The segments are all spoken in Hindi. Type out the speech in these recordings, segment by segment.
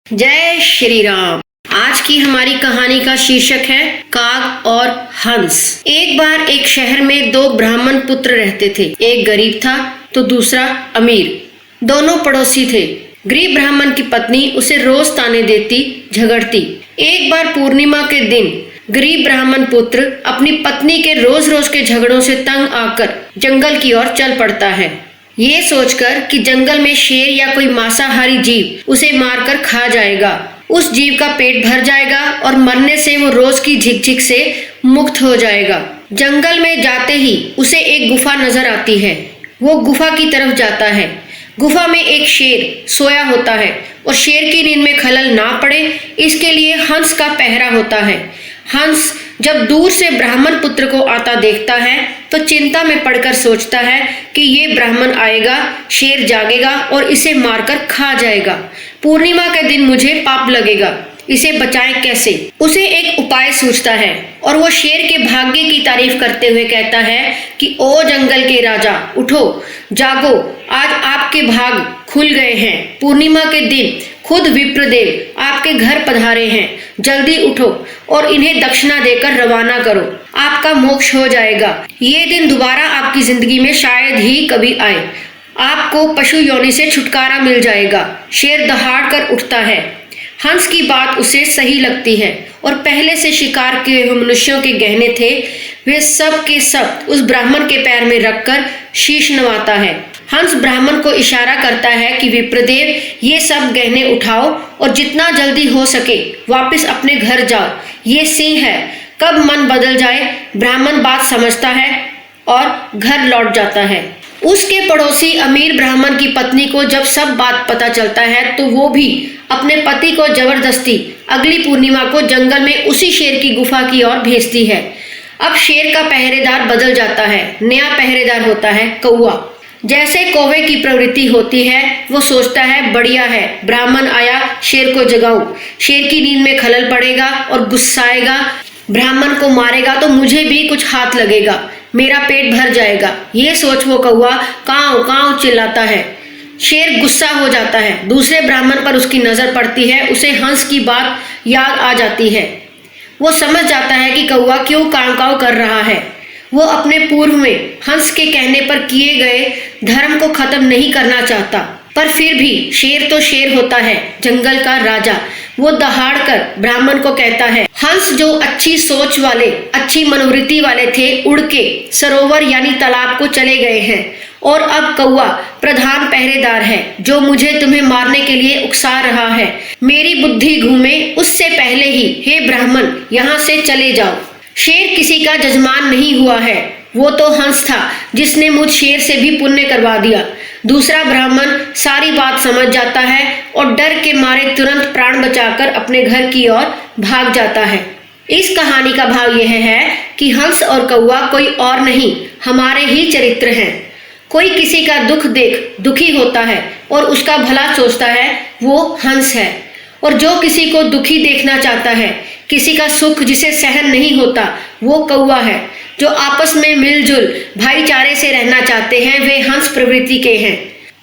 जय श्री राम। आज की हमारी कहानी का शीर्षक है काग और हंस। एक बार एक शहर में दो ब्राह्मण पुत्र रहते थे। एक गरीब था तो दूसरा अमीर। दोनों पड़ोसी थे। गरीब ब्राह्मण की पत्नी उसे रोज ताने देती, झगड़ती। एक बार पूर्णिमा के दिन गरीब ब्राह्मण पुत्र अपनी पत्नी के रोज रोज के झगड़ों से तंग आकर जंगल की ओर चल पड़ता है, ये सोचकर कि जंगल में शेर या कोई मांसाहारी जीव उसे मारकर खा जाएगा। उस जीव का पेट भर जाएगा और मरने से वो रोज की झिकझिक से मुक्त हो जाएगा। जंगल में जाते ही उसे एक गुफा नजर आती है। वो गुफा की तरफ जाता है। गुफा में एक शेर सोया होता है और शेर की नींद में खलल ना पड़े इसके लिए हंस का पहरा होता है। हंस जब दूर से ब्राह्मण पुत्र को आता देखता है तो चिंता में पड़कर सोचता है कि ये ब्राह्मण आएगा, शेर जागेगा और इसे मारकर खा जाएगा। पूर्णिमा के दिन मुझे पाप लगेगा, इसे बचाएं कैसे। उसे एक उपाय सूझता है और वो शेर के भाग्य की तारीफ करते हुए कहता है कि ओ जंगल के राजा, उठो, जागो, आज आपके भाग खुल गए हैं। पूर्णिमा के दिन खुद विप्रदेव आपके घर पधारे हैं। जल्दी उठो और इन्हें दक्षिणा देकर रवाना करो, आपका मोक्ष हो जाएगा। ये दिन दोबारा आपकी जिंदगी में शायद ही कभी आए। आपको पशु योनि से छुटकारा मिल जाएगा। शेर दहाड़ कर उठता है। हंस की बात उसे सही लगती है और पहले से शिकार किए हुए मनुष्यों के गहने थे, वे सब के सब उस ब्राह्मण के पैर में रखकर शीश नवाता है। हंस ब्राह्मण को इशारा करता है कि विप्रदेव ये सब गहने उठाओ और जितना जल्दी हो सके वापस अपने घर जाओ। ये सिंह है, कब मन बदल जाए। ब्राह्मण बात समझता है और घर लौट जाता है। उसके पड़ोसी अमीर ब्राह्मण की पत्नी को जब सब बात पता चलता है तो वो भी अपने पति को जबरदस्ती अगली पूर्णिमा को जंगल में उसी शेर की गुफा की ओर भेजती है। अब शेर का पहरेदार बदल जाता है। नया पहरेदार होता है कौवा। जैसे कौवे की प्रवृत्ति होती है, वो सोचता है बढ़िया है, ब्राह्मण आया, शेर को जगाऊं। शेर की नींद में खलल पड़ेगा और गुस्साएगा, ब्राह्मण को मारेगा तो मुझे भी कुछ हाथ लगेगा, मेरा पेट भर जाएगा। ये सोच वो कौवा काव काव चिल्लाता है। शेर गुस्सा हो जाता है। दूसरे ब्राह्मण पर उसकी नजर पड़ती है। उसे हंस की बात याद आ जाती है। वो समझ जाता है कि कौवा क्यों काव काव कर रहा है। वो अपने पूर्व में हंस के कहने पर किए गए धर्म को खत्म नहीं करना चाहता, पर फिर भी शेर तो शेर होता है, जंगल का राजा। वो दहाड़ कर ब्राह्मण को कहता है। हंस जो अच्छी सोच वाले, अच्छी मनोवृत्ति वाले थे, उड़ के सरोवर यानी तालाब को चले गए हैं और अब कौवा प्रधान पहरेदार है जो मुझे तुम्हें मारने के लिए उकसा रहा है। मेरी बुद्धि घूमे उससे पहले ही हे ब्राह्मण यहाँ से चले जाओ। शेर किसी का जजमान नहीं हुआ है, वो तो हंस था जिसने मुझ शेर से भी पुण्य करवा दिया। दूसरा ब्राह्मण सारी बात समझ जाता है और डर के मारे तुरंत प्राण बचाकर अपने घर की ओर भाग जाता है। इस कहानी का भाव यह है कि हंस और कौवा कोई और नहीं, हमारे ही चरित्र हैं। कोई किसी का दुख देख दुखी होता है और उसका भला सोचता है, वो हंस है। और जो किसी को दुखी देखना चाहता है, किसी का सुख जिसे सहन नहीं होता, वो कौवा है। जो आपस में मिलजुल भाईचारे से रहना चाहते हैं, वे हंस प्रवृत्ति के हैं।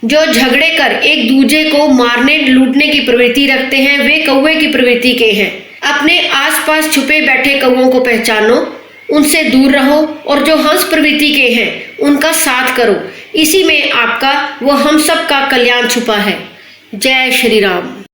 जो झगड़े कर एक दूसरे को मारने लूटने की प्रवृत्ति रखते हैं, वे कौवे की प्रवृत्ति के हैं। अपने आसपास छुपे बैठे कौवों को पहचानो, उनसे दूर रहो और जो हंस प्रवृत्ति के हैं उनका साथ करो। इसी में आपका व हम सब का कल्याण छुपा है। जय श्री राम।